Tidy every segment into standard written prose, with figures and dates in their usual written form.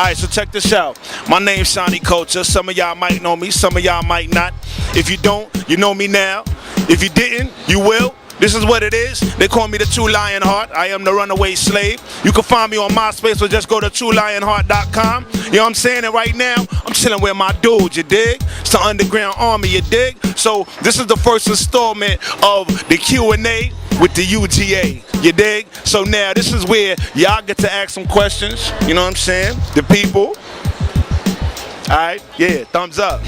Alright, so check this out. My name's Shani Culture. Some of y'all might know me, some of y'all might not. If you don't, you know me now. If you didn't, you will. This is what it is. They call me the True Lionheart. I am the runaway slave. You can find me on MySpace, so just go to truelionheart.com. You know what I'm saying? And right now, I'm chilling with my dude, you dig? It's the Underground Army, you dig? So this is the first installment of the Q&A with the UGA, you dig? So now this is where y'all get to ask some questions, you know what I'm saying? The people. Alright, yeah, thumbs up.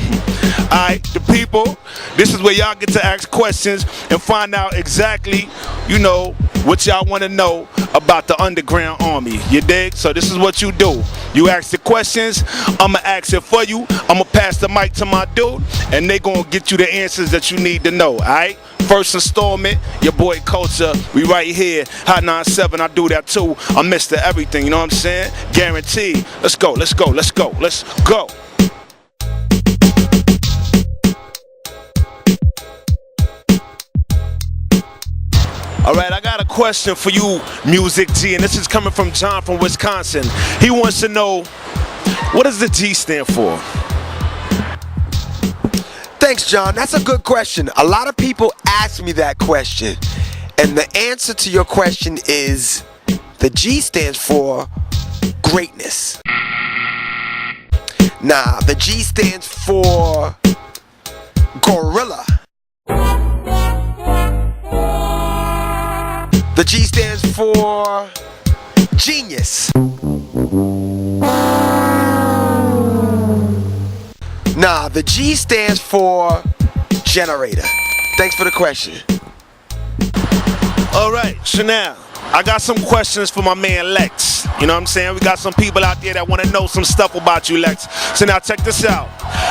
Alright, the people, this is where y'all get to ask questions and find out exactly, you know, what y'all want to know about the Underground Army. You dig? So this is what you do. You ask the questions, I'ma ask it for you, I'ma pass the mic to my dude, and they gonna get you the answers that you need to know, alright? First installment, your boy Culture, we right here, Hot 97, I do that too. I'm Mr. Everything, you know what I'm saying? Guaranteed. Let's go, let's go, let's go, let's go. Alright, I got a question for you, Musik G, and this is coming from John from Wisconsin. He wants to know, what does the G stand for? Thanks, John. That's a good question. A lot of people ask me that question. And the answer to your question is, the G stands for greatness. Nah, the G stands for gorilla. The G stands for genius. Nah, the G stands for generator. Thanks for the question. Alright, so now, I got some questions for my man Lex. You know what I'm saying? We got some people out there that want to know some stuff about you, Lex. So now check this out.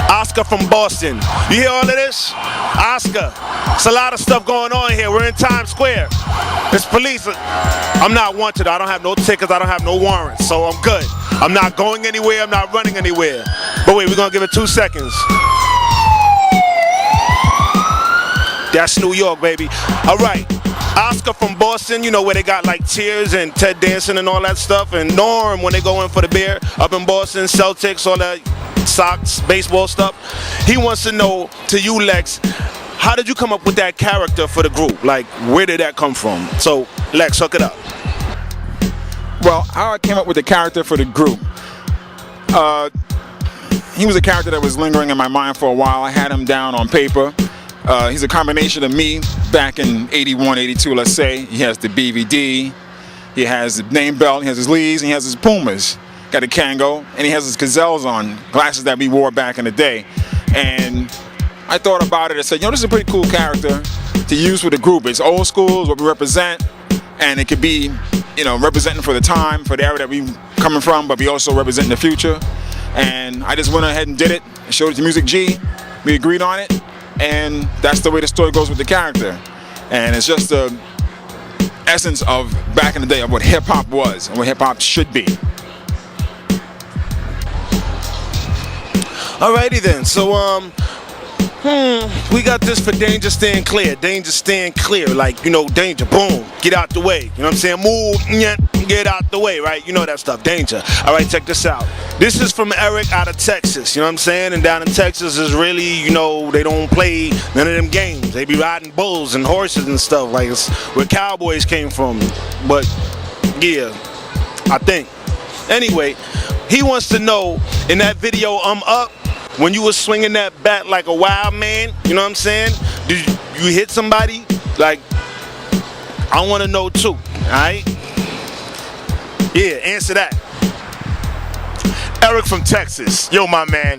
Oscar from Boston. You hear all of this? Oscar, it's a lot of stuff going on here. We're in Times Square. It's police. I'm not wanted. I don't have no tickets. I don't have no warrants. So I'm good. I'm not going anywhere. I'm not running anywhere. But wait, we're going to give it 2 seconds. That's New York, baby. All right. Oscar from Boston, you know where they got like Cheers and Ted Danson and all that stuff. And Norm when they go in for the beer up in Boston, Celtics, all that Sox, baseball stuff. He wants to know, to you, Lex, how did you come up with that character for the group? Like, where did that come from? So, Lex, hook it up. Well, how I came up with the character for the group. He was a character that was lingering in my mind for a while. I had him down on paper. He's a combination of me back in 81, 82, let's say. He has the BVD, he has the name belt, he has his Lees, and he has his Pumas. Got a Kango, and he has his gazelles on, glasses that we wore back in the day. And I thought about it and said, you know, this is a pretty cool character to use for the group. It's old school, it's what we represent, and it could be, you know, representing for the time, for the era that we coming from, but we also represent the future. And I just went ahead and did it, and showed it to Musik G. We agreed on it. And that's the way the story goes with the character. And it's just the essence of back in the day of what hip-hop was and what hip-hop should be. Alrighty then, so we got this for danger stand clear. Danger stand clear, like, you know, danger, boom, get out the way. You know what I'm saying? Move, get out the way, right? You know that stuff, danger. Alright, check this out. This is from Eric out of Texas, you know what I'm saying? And down in Texas is really, you know, they don't play none of them games. They be riding bulls and horses and stuff, like it's where cowboys came from. But, yeah, I think. Anyway, he wants to know, in that video, I'm Up, when you was swinging that bat like a wild man, you know what I'm saying? Did you hit somebody? Like, I want to know too, alright? Yeah, answer that. Eric from Texas. Yo, my man,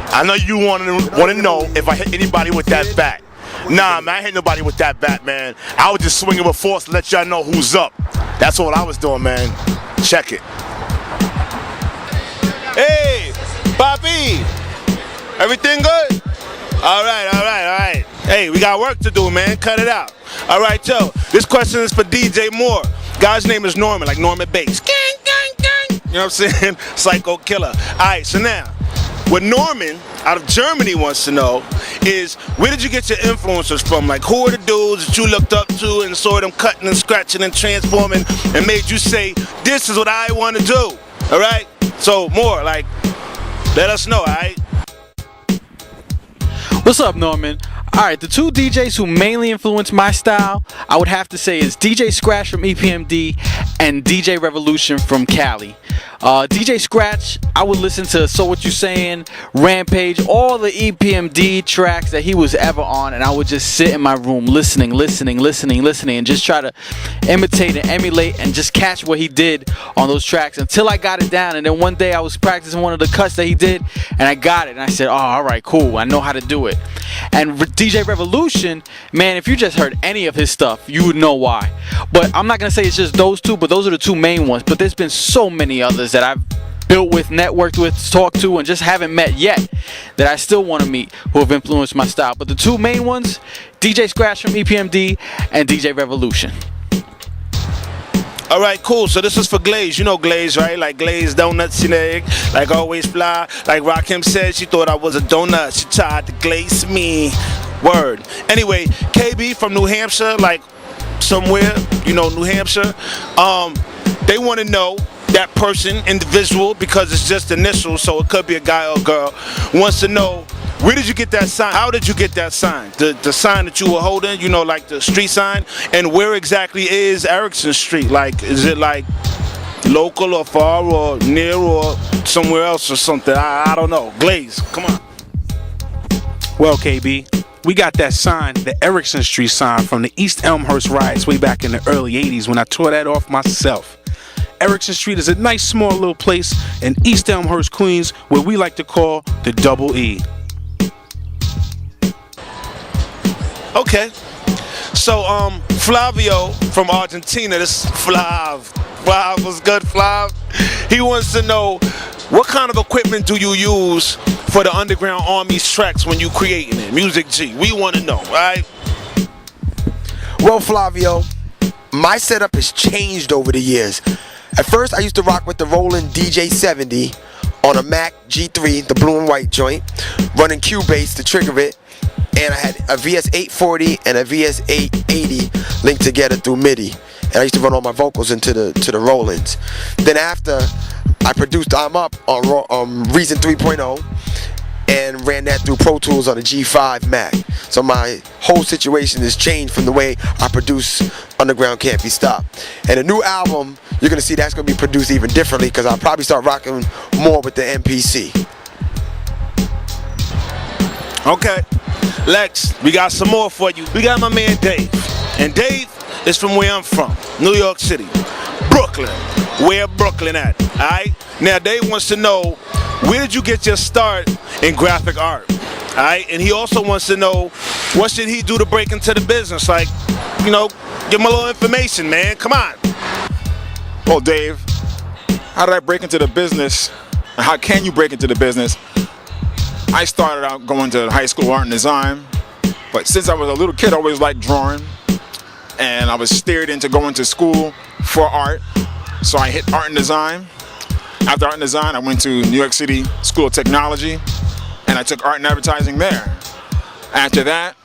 I know you want to know if I hit anybody with that bat. Nah, man, I hit nobody with that bat, man. I was just swinging with force to let y'all know who's up. That's all I was doing, man. Check it. Hey, Papi, everything good? All right. Hey, we got work to do, man. Cut it out. All right, yo. This question is for DJ Moore. Guy's name is Norman, like Norman Bates. Gang, gang, gang. You know what I'm saying? Psycho killer. All right, so now, what Norman out of Germany wants to know is, where did you get your influencers from? Like, who are the dudes that you looked up to and saw them cutting and scratching and transforming and made you say, this is what I want to do? All right? So more like, let us know, alright? What's up, Norman? Alright, the two DJs who mainly influenced my style, I would have to say is DJ Scratch from EPMD and DJ Revolution from Cali. DJ Scratch, I would listen to So What You Saying, Rampage, all the EPMD tracks that he was ever on, and I would just sit in my room listening, and just try to imitate and emulate and just catch what he did on those tracks until I got it down. And then one day I was practicing one of the cuts that he did, and I got it, and I said, oh, alright, cool, I know how to do it. And DJ Revolution, man, if you just heard any of his stuff, you would know why. But I'm not going to say it's just those two, but those are the two main ones. But there's been so many others that I've built with, networked with, talked to, and just haven't met yet that I still want to meet who have influenced my style. But the two main ones, DJ Scratch from EPMD and DJ Revolution. All right, cool. So this is for Glaze. You know Glaze, right? Like glazed donuts in the egg, like always fly. Like Rakim said, she thought I was a donut. She tried to glaze me. Word. Anyway, KB from New Hampshire, like somewhere, you know, New Hampshire. They want to know that person, individual, because it's just initials, so it could be a guy or a girl. Wants to know, where did you get that sign? How did you get that sign? The sign that you were holding, you know, like the street sign. And where exactly is Erickson Street? Like, is it like local or far or near or somewhere else or something? I don't know. Glaze, come on. Well, KB, we got that sign, the Erickson Street sign from the East Elmhurst riots way back in the early 80s when I tore that off myself. Erickson Street is a nice small little place in East Elmhurst, Queens, where we like to call the Double E. Okay. So, Flavio from Argentina, this Flav. Flav was good, Flav. He wants to know, what kind of equipment do you use for the Underground Army's tracks when you creating it? Music G, we want to know, right? Well, Flavio, my setup has changed over the years. At first, I used to rock with the Roland DJ70 on a Mac G3, the blue and white joint, running Cubase to trigger it, and I had a VS840 and a VS880 linked together through MIDI. And I used to run all my vocals into the Rolands. Then after, I produced I'm Up on Reason 3.0 and ran that through Pro Tools on a G5 Mac. So my whole situation has changed from the way I produce Underground Can't Be Stopped. And the new album, you're gonna see that's gonna be produced even differently because I'll probably start rocking more with the MPC. Okay. Lex, we got some more for you. We got my man Dave. And Dave is from where I'm from, New York City. Brooklyn. Where Brooklyn at? Alright? Now Dave wants to know, where did you get your start in graphic art? Alright? And he also wants to know, what should he do to break into the business? Like, you know, give him a little information, man. Come on. Well, Dave, how did I break into the business? And how can you break into the business? I started out going to high school art and design, but since I was a little kid, I always liked drawing, and I was steered into going to school for art, so I hit art and design. After art and design, I went to New York City School of Technology, and I took art and advertising there. After that,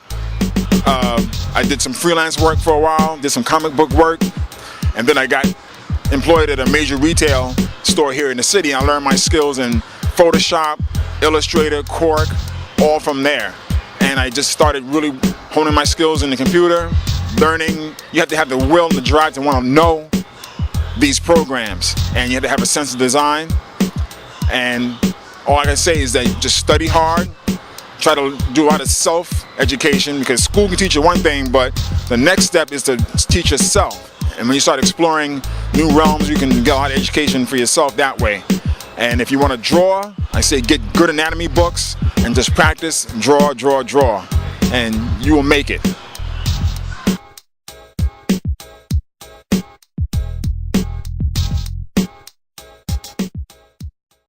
I did some freelance work for a while, did some comic book work, and then I got employed at a major retail store here in the city. I learned my skills in Photoshop, Illustrator, Quark, all from there. And I just started really honing my skills in the computer, learning. You have to have the will and the drive to want to know these programs, and you have to have a sense of design. And all I can say is that just study hard, try to do a lot of self-education, because school can teach you one thing, but the next step is to teach yourself. And when you start exploring new realms, you can get a lot of education for yourself that way. And if you want to draw, I say get good anatomy books and just practice, draw, and you will make it.